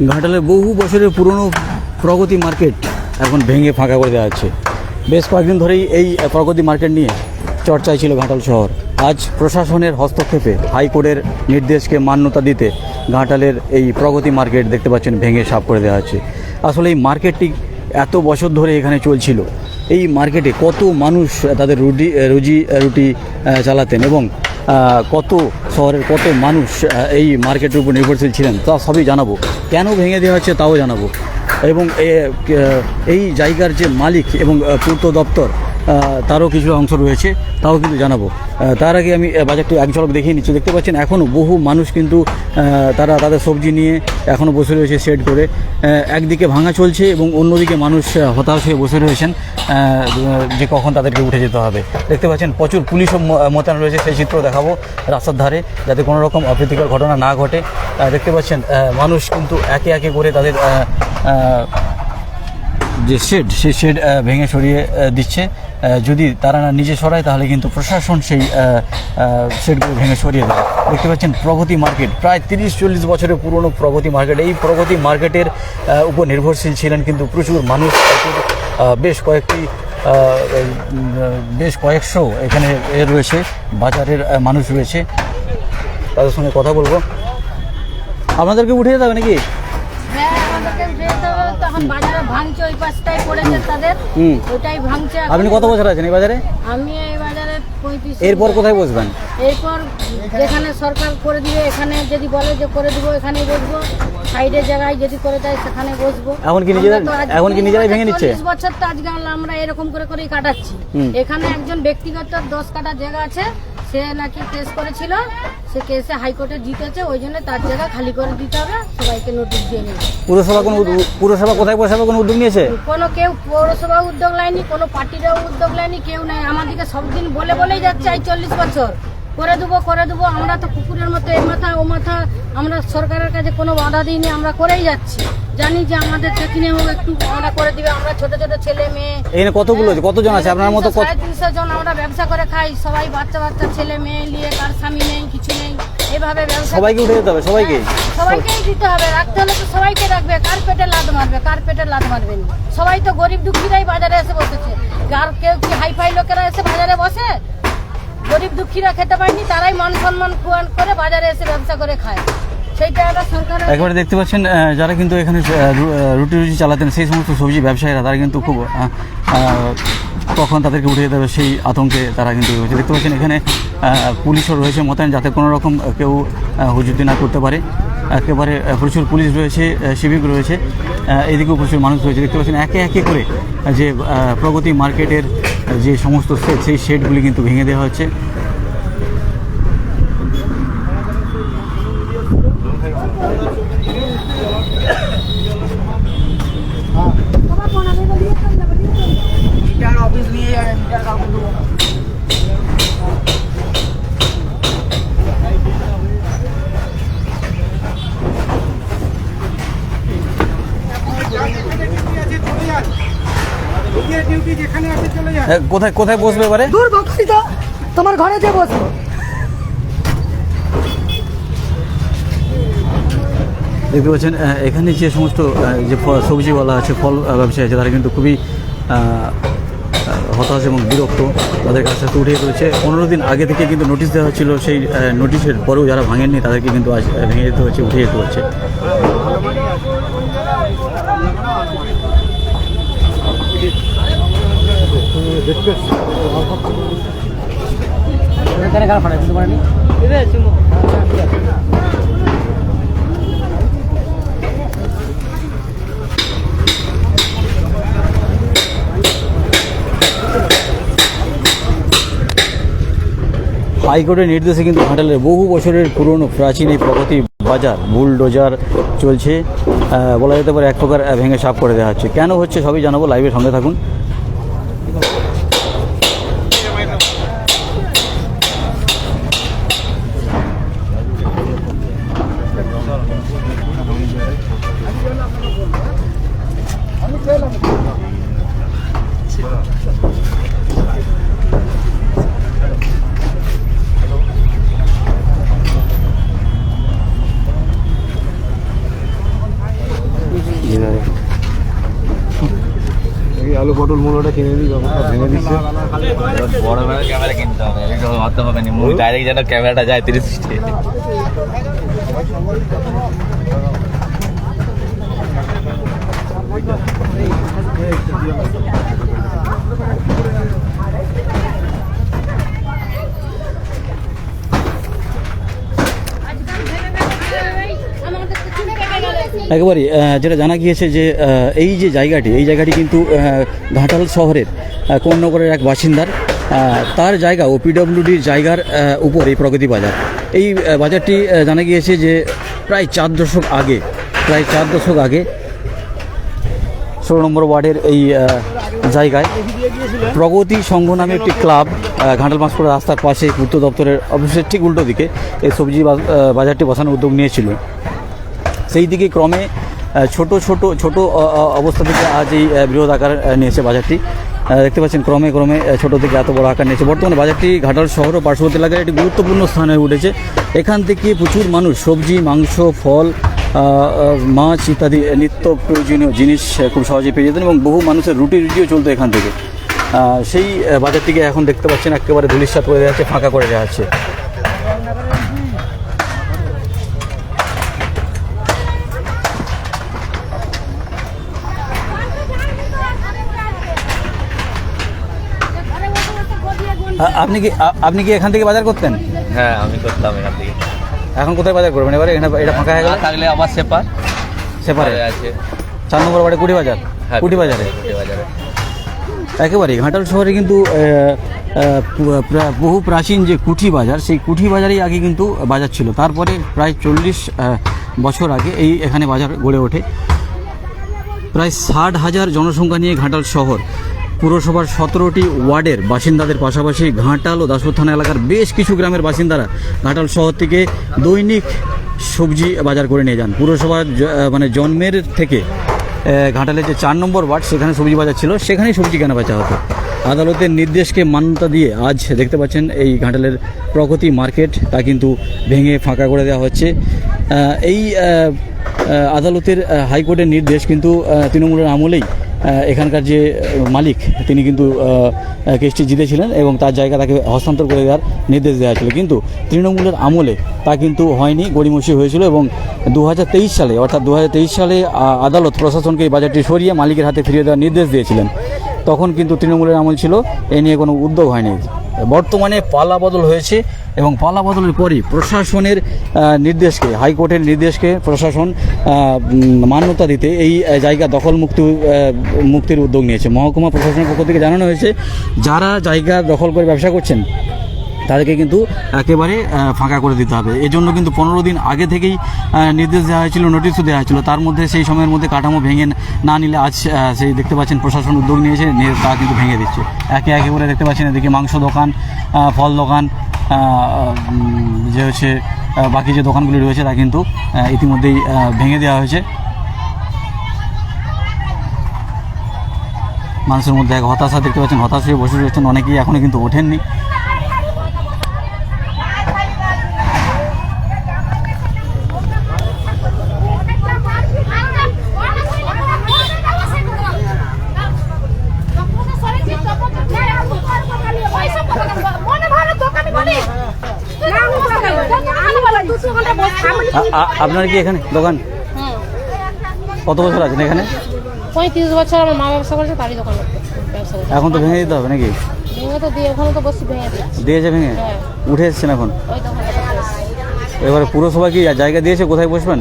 ঘাটালে বহু বছরের পুরনো প্রগতি মার্কেট এখন ভেঙে ফাঁকা করে দেওয়া হচ্ছে। বেশ কয়েকদিন ধরেই এই প্রগতি মার্কেট নিয়ে চর্চায় ছিল ঘাটাল শহর। আজ প্রশাসনের হস্তক্ষেপে হাইকোর্টের নির্দেশকে মান্যতা দিতে ঘাটালের এই প্রগতি মার্কেট দেখতে পাচ্ছেন ভেঙে সাফ করে দেওয়া হচ্ছে। আসলে এই মার্কেটটি এত বছর ধরে এখানে চলছিল। এই মার্কেটে কত মানুষ তাদের রুটি চালাতেন এবং কত শহরের কত মানুষ এই মার্কেটের উপর নির্ভরশীল ছিলেন তা সবই জানাবো। কেন ভেঙে দেওয়া হচ্ছে তাও জানাবো এবং এই জায়গার যে মালিক এবং পূর্ত দপ্তর তারও কিছু অংশ রয়েছে তাও কিন্তু জানাবো। তার আগে আমি বাজারটি এক ঝলক দেখিয়ে নিচ্ছি। দেখতে পাচ্ছেন এখনও বহু মানুষ কিন্তু তারা তাদের সবজি নিয়ে এখনও বসে রয়েছে শেড করে। একদিকে ভাঙা চলছে এবং অন্যদিকে মানুষ হতাশ হয়ে বসে রয়েছেন যে কখন তাদেরকে উঠে যেতে হবে। দেখতে পাচ্ছেন প্রচুর পুলিশও মোতায়েন রয়েছে, সেই চিত্র দেখাবো রাস্তার ধারে যাতে কোনো রকম অপ্রীতিকর ঘটনা না ঘটে। দেখতে পাচ্ছেন মানুষ কিন্তু একে একে করে তাদের যে শেড সেই শেড ভেঙে সরিয়ে দিচ্ছে। যদি তারা না নিজে সরায় তাহলে কিন্তু প্রশাসন সেই শেডগুলো ভেঙে সরিয়ে দেয়। দেখতে পাচ্ছেন প্রগতি মার্কেট প্রায় 30-40 বছরের পুরনো প্রগতি মার্কেট। এই প্রগতি মার্কেটের উপর নির্ভরশীল ছিলেন কিন্তু প্রচুর মানুষ। বেশ কয়েকশো এখানে রয়েছে বাজারের মানুষ রয়েছে, তাদের সঙ্গে কথা বলবো। আপনাদেরকে উঠে যেতে হবে নাকি? আপনি কত বছর আছেন এই বাজারে? আমি এই বাজারে 35। এরপর কোথায় বসবেন? এরপর যেখানে সরকার করে দিবে, এখানে যদি বলে যে করে দিব এখানেই বসবো, সাইডের জায়গায় যদি করে দেয় সেখানে বসবো। এখন কি নিজেরাই ভেঙে নিচ্ছে? 40 বছর তো আজকে আমরা এরকম করেই কাটাচ্ছি। এখানে একজন ব্যক্তিগত 10 কাঠা জায়গা আছে, সে নাকি কেস করেছিল, সে কেসে হাইকোর্টে জিতেছে, ওই জন্য তার জায়গা খালি করে দিতে হবে, সবাইকে নোটিশ দিয়ে নিয়েছে। পুরসভা কোথায় বসাবে কোনো উদ্যোগ নিয়েছে? কেউ পৌরসভা উদ্যোগ নেয়নি, কোনো পার্টিরাও উদ্যোগ নেয়নি, কেউ নেই। আমাদেরকে সবদিন বলেই যাচ্ছে এই 40 বছর করে দেবো। আমরা তো কুকুরের মতো এই মাথা ও মাথা, আমরা সরকারের কাছে কোনো বাধা দিইনি, আমরা করেই যাচ্ছি। জানি যে আমাদের চেকিনে হোক একটু আমরা করে দিবে। আমরা ছোট ছোট ছেলে মেয়ে এখানে কতজন আছে আপনার মতো? 350 জন আমরা ব্যবসা করে খাই, সবাই বাচ্চা ছেলে মেয়ে নিয়ে, কার স্বামী নেই, কিছু নেই, এভাবে ব্যবসা। সবাইকে উঠে যেতে হবে, সবাইকেই দিতে হবে। রাখতে হলে তো সবাইকে রাখবে। কার পেটে লাদ মারবে না। সবাই তো গরিব দুঃখীরাই বাজারে এসে বসেছে। আর কেউ কি হাইফাই লোকেরা এসে বাজারে বসে? গরিব দুঃখীরা খেতে পায়নি, তারাই মান সম্মান করে বাজারে এসে ব্যবসা করে খায়। একবারে দেখতে পাচ্ছেন যারা কিন্তু এখানে রুটি চালাতেন, সেই সমস্ত সবজি ব্যবসায়ীরা তারা কিন্তু খুব কখন তাদেরকে উঠে যেতে হবে সেই আতঙ্কে তারা কিন্তু রয়েছে। দেখতে পাচ্ছেন এখানে পুলিশও রয়েছে মোতায়েন, যাতে কোনো রকম কেউ হুজুতি না করতে পারে। একেবারে প্রচুর পুলিশ রয়েছে, সিভিক রয়েছে, এদিকেও প্রচুর মানুষ রয়েছে। দেখতে পাচ্ছেন একে একে করে যে প্রগতি মার্কেটের যে সমস্ত শেড, সেই শেডগুলি কিন্তু ভেঙে দেওয়া হচ্ছে। কোথায় বসবে এবারে? দূর বসি তো, তোমার ঘরে যে বসবো। দেখতে পাচ্ছেন এখানে যে সমস্ত যে সবজিওয়ালা আছে, ফল ব্যবসায়ী আছে, তারা কিন্তু খুবই হতাশ এবং বিরক্ত। তাদের কাছ থেকে উঠিয়ে রয়েছে। 15 দিন আগে থেকে কিন্তু নোটিশ দেওয়া হচ্ছিল, সেই নোটিশের পরেও যারা ভাঙেননি তাদেরকে কিন্তু আজ ভেঙে যেতে হচ্ছে, উঠিয়ে যেতে হচ্ছে। হাইকোর্টের নির্দেশে কিন্তু ঘাটালের বহু বছরের পুরনো প্রাচীন এই প্রগতি বাজার বুলডোজার চলছে, বলা যেতে পারে এক প্রকার ভেঙে সাফ করে দেওয়া হচ্ছে। কেন হচ্ছে সবই জানাবো, লাইভের সঙ্গে থাকুন। আলু পটল মূলোটা কিনে দিই, ব্যাপারটা ভেঙে দিচ্ছে। বড় ক্যামেরা কিনতে হবে, এটা ভাবতে হবে না, মুভি ডাইরেক্ট যেন ক্যামেরাটা যায় 360। একেবারে যেটা জানা গিয়েছে যে এই যে জায়গাটি, এই জায়গাটি কিন্তু ঘাটাল শহরের কোন্নগরের এক বাসিন্দার তার জায়গা ও পিডব্লিউডির জায়গার উপর এই প্রগতি বাজার। এই বাজারটি জানা গিয়েছে যে প্রায় 4 দশক আগে 16 নম্বর ওয়ার্ডের এই জায়গায় প্রগতি সংঘ নামে একটি ক্লাব ঘাটাল পাঁশকুড়া রাস্তার পাশে পূর্ত দপ্তরের অফিসের ঠিক উল্টো দিকে এই সবজি বাজারটি বসানোর উদ্যোগ নিয়েছিল। সেই দিকে ক্রমে ছোট অবস্থা থেকে আজ এই বৃহৎ আকার নিয়েছে বাজারটি। দেখতে পাচ্ছেন ক্রমে ছোট থেকে এত বড় আকার নিয়েছে। বর্তমানে বাজারটি ঘাটাল শহর ও পার্শ্ববর্তী এলাকায় একটি গুরুত্বপূর্ণ স্থানে উঠেছে। এখান থেকে প্রচুর মানুষ সবজি, মাংস, ফল, মাছ ইত্যাদি নিত্য প্রয়োজনীয় জিনিস খুব সহজে পেয়ে যেতেন এবং বহু মানুষের রুটিও চলতো এখান থেকে। সেই বাজারটিকে এখন দেখতে পাচ্ছেন একেবারে ধূলিসাৎ করে দেওয়া হচ্ছে, ফাঁকা করে দেওয়া হচ্ছে। আপনি কি এখান থেকে বাজার করতেন? হ্যাঁ, আমি করতাম এখান থেকে। এখন কোথায় বাজার করবেন এবারে? এখানে এটা ফাঁকা হয়ে গেল, থাকলে আবার সেপারে আছে 4 নম্বর ওয়ার্ডে কুটি বাজার। হ্যাঁ, কুটি বাজারে বাজারে একেবারে ঘাটাল শহরে কিন্তু বহু প্রাচীন যে কুঠি বাজার, সেই কুঠি বাজারেই আগে কিন্তু বাজার ছিল। তারপরে প্রায় 40 বছর আগে এখানে বাজার গড়ে ওঠে। প্রায় 60,000 জনসংখ্যা নিয়ে ঘাটাল শহর পুরসভার 17টি ওয়ার্ডের বাসিন্দাদের পাশাপাশি ঘাটাল ও দাসপুর থানা এলাকার বেশ কিছু গ্রামের বাসিন্দারা ঘাটাল শহর থেকে দৈনিক সবজি বাজার করে নিয়ে যান। পুরসভার মানে জন্মের থেকে ঘাটালের যে 4 নম্বর ওয়ার্ড, সেখানে সবজি বাজার ছিল, সেখানেই সবজি কেনা বেচা হতো। আদালতের নির্দেশকে মান্যতা দিয়ে আজ দেখতে পাচ্ছেন এই ঘাটালের প্রগতি মার্কেট তা কিন্তু ভেঙে ফাঁকা করে দেওয়া হচ্ছে। এই আদালতের হাইকোর্টের নির্দেশ কিন্তু তৃণমূলের আমলেই এখানকার যে মালিক তিনি কিন্তু কেসটি জিতেছিলেন এবং তার জায়গা তাকে হস্তান্তর করে দেওয়ার নির্দেশ দেওয়া ছিল, কিন্তু তৃণমূলের আমলে তা কিন্তু হয়নি, গড়িমসি হয়েছিল। এবং 2023 সালে অর্থাৎ 2023 সালে আদালত প্রশাসনকে এই বাজারটি সরিয়ে মালিকের হাতে ফিরিয়ে দেওয়ার নির্দেশ দিয়েছিলেন। তখন কিন্তু তৃণমূলের আমল ছিল, এ নিয়ে কোনো উদ্যোগ হয়নি। বর্তমানে পালা বদল হয়েছে এবং পালা বদলের পরই প্রশাসনের নির্দেশকে, হাইকোর্টের নির্দেশকে প্রশাসন মান্যতা দিতে এই জায়গা দখল মুক্তির উদ্যোগ নিয়েছে। মহকুমা প্রশাসনের পক্ষ থেকে জানানো হয়েছে যারা জায়গা দখল করে ব্যবসা করছেন তাদেরকে কিন্তু একেবারে ফাঁকা করে দিতে হবে। এজন্য কিন্তু 15 দিন আগে থেকেই নির্দেশ দেওয়া হয়েছিল, নোটিশও দেওয়া হয়েছিল। তার মধ্যে সেই সময়ের মধ্যে কাঠামো ভেঙে না নিলে আজ সেই দেখতে পাচ্ছেন প্রশাসন উদ্যোগ নিয়েছে, তা কিন্তু ভেঙে দিচ্ছে একে একে করে। দেখতে পাচ্ছেন এদিকে মাংস দোকান, ফল দোকান, যে হচ্ছে বাকি যে দোকানগুলি রয়েছে তা কিন্তু ইতিমধ্যেই ভেঙে দেওয়া হয়েছে। মানুষের মধ্যে এক হতাশা দেখতে পাচ্ছেন, হতাশ হয়ে বসে রয়েছেন অনেকেই, এখনও কিন্তু ওঠেননি। আপনার কি এখানে দোকান? কত বছর আছেন এখানে? 35 বছর আমার মা ব্যবসা করছে, তারই দোকান ব্যবসা করছে। এখন তো ভেঙে দিতে হবে নাকি? ভেঙে তো দিয়ে ওখানে তো বসে ভেঙে দিয়েছে, ভেঙে উঠে এসছেন এখন। ওই দোকানটা এবারে পুরসভা কি জায়গা দিয়েছে কোথায় বসবেন?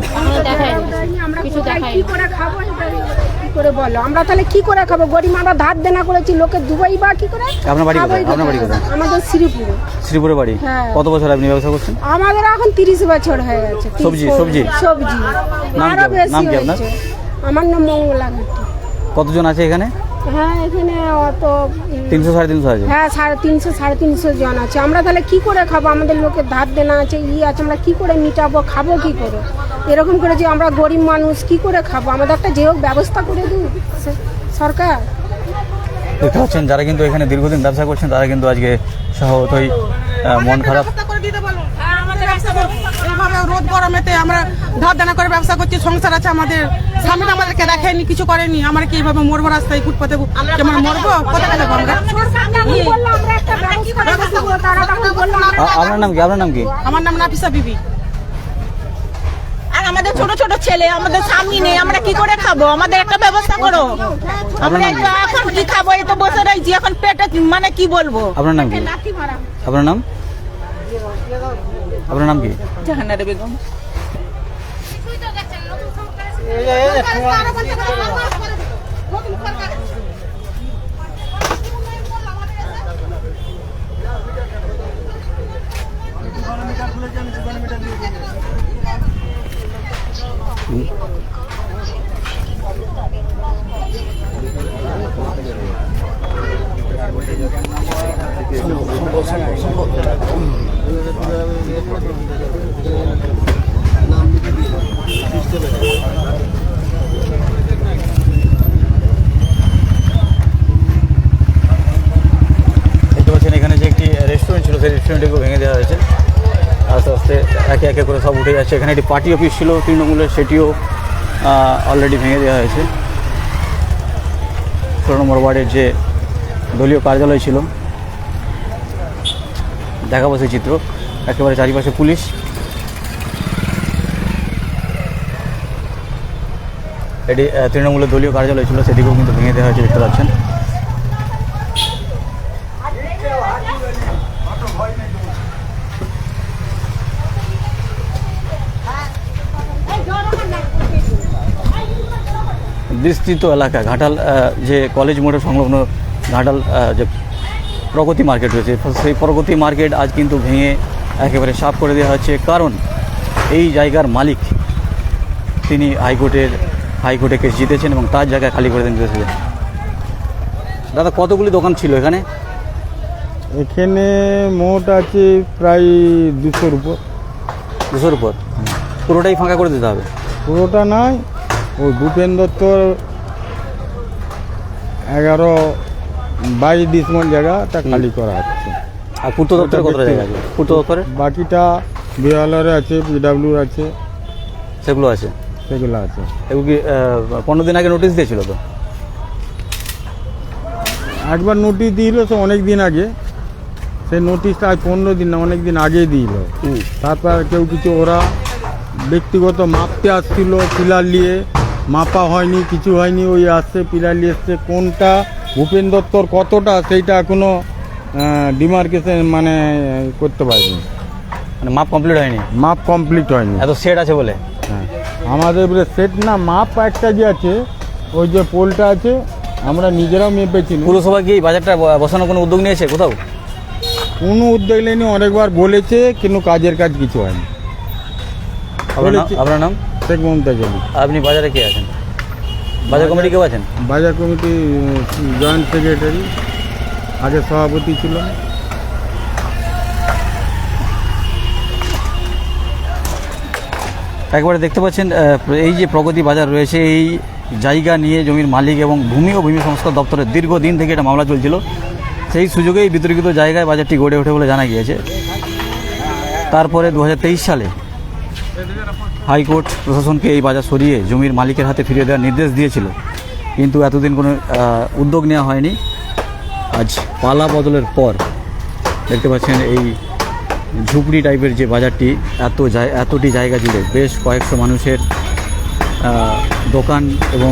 কিছু দেখাই কি করে খাবো কি করে বলো? আমরা তাহলে কি করে খাবো? গরিব আমরা ধার দেনা করেছি, লোকে দুবাই বা কি করে? আপনার বাড়ি কোথায়? আপনার বাড়ি কোথায়? আমাদের শ্রীপুরে। শ্রীপুরে বাড়ি। কত বছর আপনি ব্যবসা করছেন? আমাদের এখন 30 বছর হয়ে গেছে। সবজি নাম কি আপনার? আমার নাম মঙ্গলা ঘাটি। কতজন আছে এখানে? হ্যাঁ, এখানে অত 300 350 আছে। হ্যাঁ, 350 350 জন আছে। আমরা তাহলে কি করে খাবো? আমাদের লোকের ধার দেনা আছে, আছে, আমরা কি করে মিটাবো? খাবো কি করে? এরকম করে যে আমরা গরিব মানুষ কি করে খাবো? আমাদের একটা যে হোক ব্যবস্থা করে দিন সরকার। দেখতে পাচ্ছেন যারা কিন্তু এখানে দীর্ঘদিন ব্যবসা করছেন তারা কিন্তু আজকে স্বভাবতই মন খারাপ। এভাবে রোদ গরমেতে আমরা ধার দেনা করে ব্যবসা করছি, সংসার আছে আমাদের, স্বামীটা আমাদেরকে দেখেনি, কিছু করেনি। আমরা কি এইভাবে মরবো রাস্তায় ফুটপাতে? কেমন মরবো? কোথায় যাবো আমরা? আপনার নাম কি? আপনার নাম কি? আমার নাম নাফিসা বিবি। আর আমাদের ছোট ছোট ছেলে, আমাদের স্বামী নেই, আমরা কি করে খাবো? আমাদের একটা ব্যবস্থা করো। আমরা এই তো এখন কি খাবো? এই তো বসে রয়েছি, এখন পেটে মানে কি বলবো? আপনার নাম কি? আপনার নাম? আপনার নাম কি? জাহানারা বেগম। দেখতে পাচ্ছেন এখানে যে একটি রেস্টুরেন্ট ছিল, সেই রেস্টুরেন্টটিকেও ভেঙে দেওয়া হয়েছে। আস্তে আস্তে একে একে করে সব উঠে যাচ্ছে। এখানে একটি পার্টি অফিস ছিল তৃণমূলের, সেটিও অলরেডি ভেঙে দেওয়া হয়েছে। 16 নম্বর ওয়ার্ডের যে দলীয় কার্যালয় ছিল, দেখাবো সেই চিত্র। একেবারে চারিপাশে পুলিশ। এটি তৃণমূলের দলীয় কার্যালয় ছিল, সেদিকেও কিন্তু ভেঙে দেওয়া হয়েছে, দেখতে পাচ্ছেন। বিস্তৃত এলাকা ঘাটাল, যে কলেজ মোড়ের সংলগ্ন ঘাটাল যে প্রগতি মার্কেট রয়েছে, সেই প্রগতি মার্কেট আজ কিন্তু ভেঙে একেবারে সাফ করে দেওয়া হচ্ছে। কারণ এই জায়গার মালিক তিনি হাইকোর্টে কেস জিতেছেন এবং তার জায়গায় খালি করে দিতে দিয়েছিলেন। দাদা, কতগুলি দোকান ছিল এখানে? এখানে মোট আছে প্রায় 200-র উপর। 200-র উপর? পুরোটাই ফাঁকা করে দিতে হবে? পুরোটা নয়, ওই ভূপেন দত্তর 11-22 ডিসিমল জায়গাটা খালি করা হচ্ছে। আর পূর্ত দপ্তরে কতটা জায়গা আছে? পূর্ত দপ্তরে বাকিটা বিহালরে আছে, পিডাব্লিউর আছে, সেগুলো আছে? সেগুলো আছে। এগুলো কি 15 দিন আগে নোটিশ দিয়েছিল? তো একবার নোটিশ দিল, সে অনেক দিন আগে। সেই নোটিশটা আজ 15 দিন না, অনেক দিন আগেই দিল। তারপর কেউ কিছু, ওরা ব্যক্তিগত মাপতে আসছিল, পিলার নিয়ে মাপা হয়নি, কিছু হয়নি, ওই আসছে পিলার নিয়ে এসছে। কোনটা ভূপেন দত্তর কতটা সেইটা এখনো ডিমার্কেশন মানে করতে পারিনি, মানে মাপ কমপ্লিট হয়নি? মাপ কমপ্লিট হয়নি। এত সেট আছে বলে? হ্যাঁ, আমাদের সেট না, মাপ একটা যে আছে, ওই যে পোলটা আছে, আমরা নিজেরাও মেপেছি। পুরসভা কি এই বাজারটা বসানোর কোনো উদ্যোগ নিয়েছে কোথাও? কোনো উদ্যোগ নেয়নি, অনেকবার বলেছে, কিন্তু কাজের কাজ কিছু হয়নি। আপনার নাম? শেখ মমতাজ আলী। আপনি বাজারে কে আছেন? বাজার কমিটি কেউ আছেন? বাজার কমিটি জয়েন্ট সেক্রেটারি, আগে সভাপতি ছিল। একবারে দেখতে পাচ্ছেন এই যে প্রগতি বাজার রয়েছে, এই জায়গা নিয়ে জমির মালিক এবং ভূমি ও ভূমি সংস্কার দপ্তরের দীর্ঘদিন থেকে এটা মামলা চলছিল। সেই সুযোগেই বিতর্কিত জায়গায় বাজারটি গড়ে ওঠে বলে জানা গিয়েছে। তারপরে 2023 সালে হাইকোর্ট প্রশাসনকে এই বাজার সরিয়ে জমির মালিকের হাতে ফিরিয়ে দেওয়ার নির্দেশ দিয়েছিল, কিন্তু এতদিন কোনো উদ্যোগ নেওয়া হয়নি। আজ পালা বদলের পর দেখতে পাচ্ছেন এই ঝুপড়ি টাইপের যে বাজারটি, এতটি জায়গা জুড়ে বেশ কয়েকশো মানুষের দোকান এবং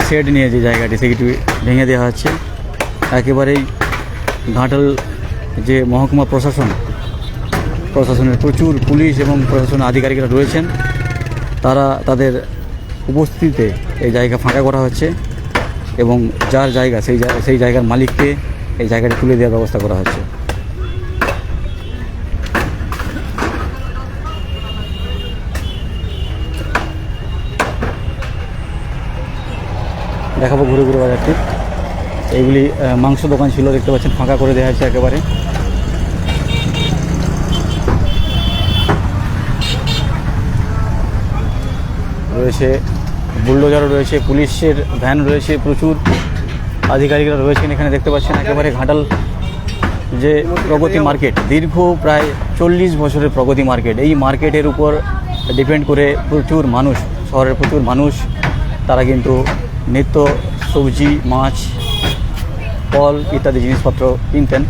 শেড নিয়ে যে জায়গাটি, সেটি ভেঙে দেওয়া হচ্ছে। একেবারেই ঘাটাল যে মহকুমা প্রশাসনের প্রচুর পুলিশ এবং প্রশাসনের আধিকারিকরা রয়েছেন, তারা তাদের উপস্থিতিতে এই জায়গা ফাঁকা করা হচ্ছে এবং যার জায়গা সেই জায়গার মালিককে এই জায়গাটি তুলে দেওয়ার ব্যবস্থা করা হচ্ছে। দেখাবো ঘুরে ঘুরে বাজারটি। এইগুলি মাংস দোকান ছিল, দেখতে পাচ্ছেন ফাঁকা করে দেওয়া হয়েছে একেবারে। রয়েছে বুলডোজারও রয়েছে, পুলিশের ভ্যান রয়েছে, প্রচুর আধিকারিকরা রয়েছেন এখানে। দেখতে পাচ্ছেন একেবারে ঘাটাল যে প্রগতি মার্কেট, দীর্ঘ প্রায় 40 বছরের প্রগতি মার্কেট, এই মার্কেটের উপর ডিপেন্ড করে প্রচুর মানুষ শহরের প্রচুর মানুষ তারা কিন্তু নিত্য সবজি, মাছ, ফল ইত্যাদি জিনিসপত্র কিনতেন।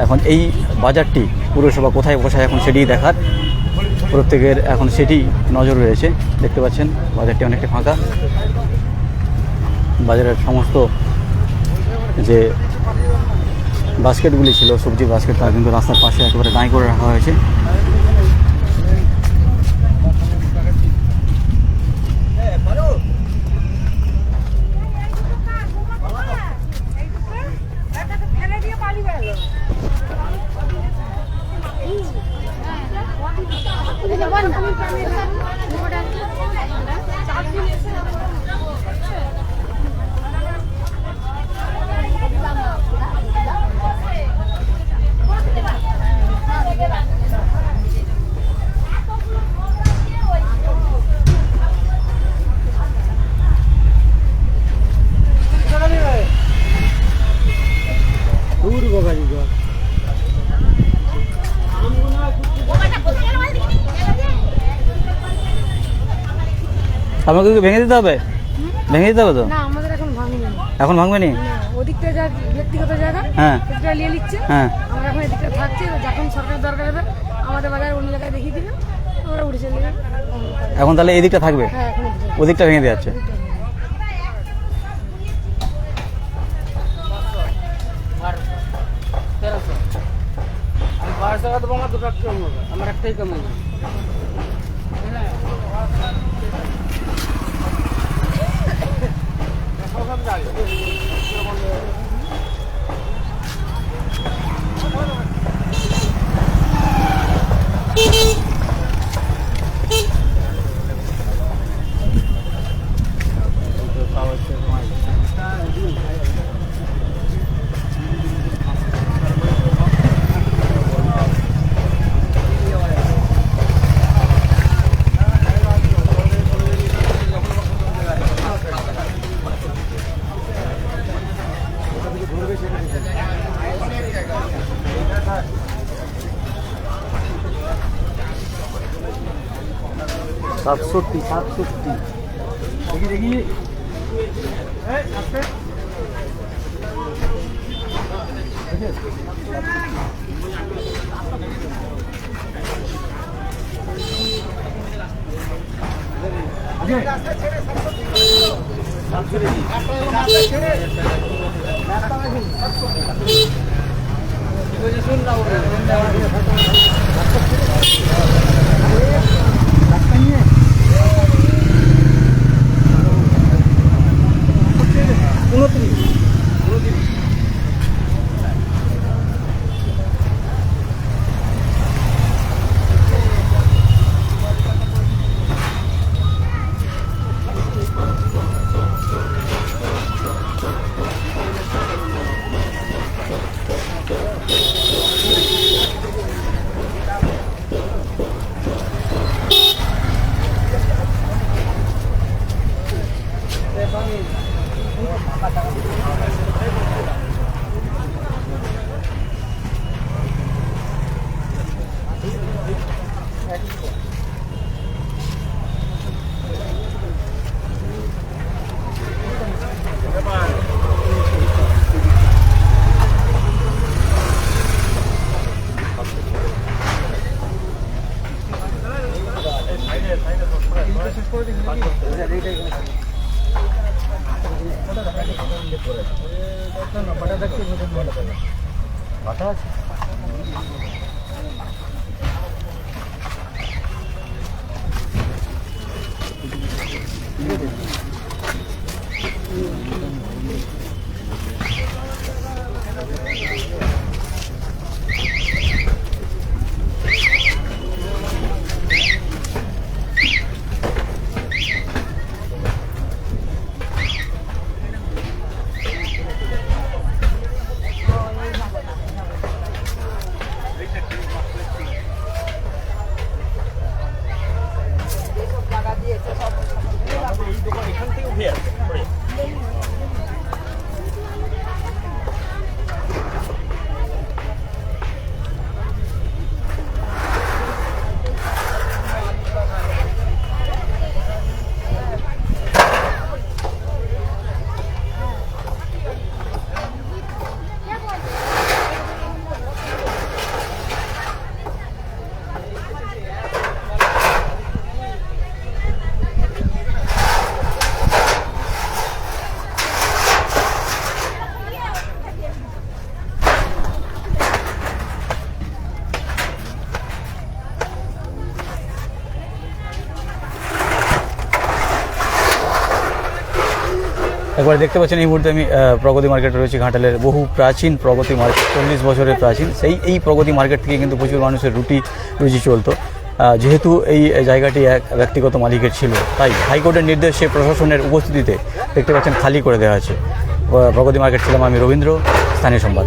এখন এই বাজারটি পুরসভা কোথায় বসায় এখন সেটিই দেখার প্রত্যেকের এখন সেটি নজর রয়েছে। দেখতে পাচ্ছেন বাজারটি অনেকটা ফাঁকা। বাজারের সমস্ত যে বাস্কেটগুলি ছিল, সবজির বাস্কেট, তা কিন্তু রাস্তার পাশে একেবারে দাঁড় করে রাখা হয়েছে। আমাকে কি ভেঙে দিতে হবে? ভেঙে দিতে হবে তো? না, আমাদের এখন ভাঙেনি। এখন ভাঙবে নি? ওদিকটা যা ব্যক্তিগত জায়গা, হ্যাঁ সেটা নিয়ে নিচ্ছে। হ্যাঁ। আমরা এখন এদিকটা থাকছি, যখন সরকার দরকার হবে আমাদের বাজার অন্য জায়গায় দেখিয়ে দিবে, আমরা উঠে চলে যাবো। এখন তাহলে এই দিকটা থাকবে, হ্যাঁ, এখন এদিকে। ওদিকটা ভেঙে দেওয়া যাচ্ছে। আমার একটাই কমে সাতষট্টি দেখি দেখি এই দোকান এখান একবার দেখতে পাচ্ছেন এই মুহূর্তে আমি প্রগতি মার্কেটে রয়েছে, ঘাটালের বহু প্রাচীন প্রগতি মার্কেট, 40 বছরের প্রাচীন। এই প্রগতি মার্কেট থেকে কিন্তু প্রচুর মানুষের রুজি চলতো। যেহেতু এই জায়গাটি এক ব্যক্তিগত মালিকের ছিল, তাই হাইকোর্টের নির্দেশে প্রশাসনের উপস্থিতিতে দেখতে পাচ্ছেন খালি করে দেওয়া আছে। প্রগতি মার্কেট ছিলাম আমি রবীন্দ্র, স্থানীয় সংবাদ।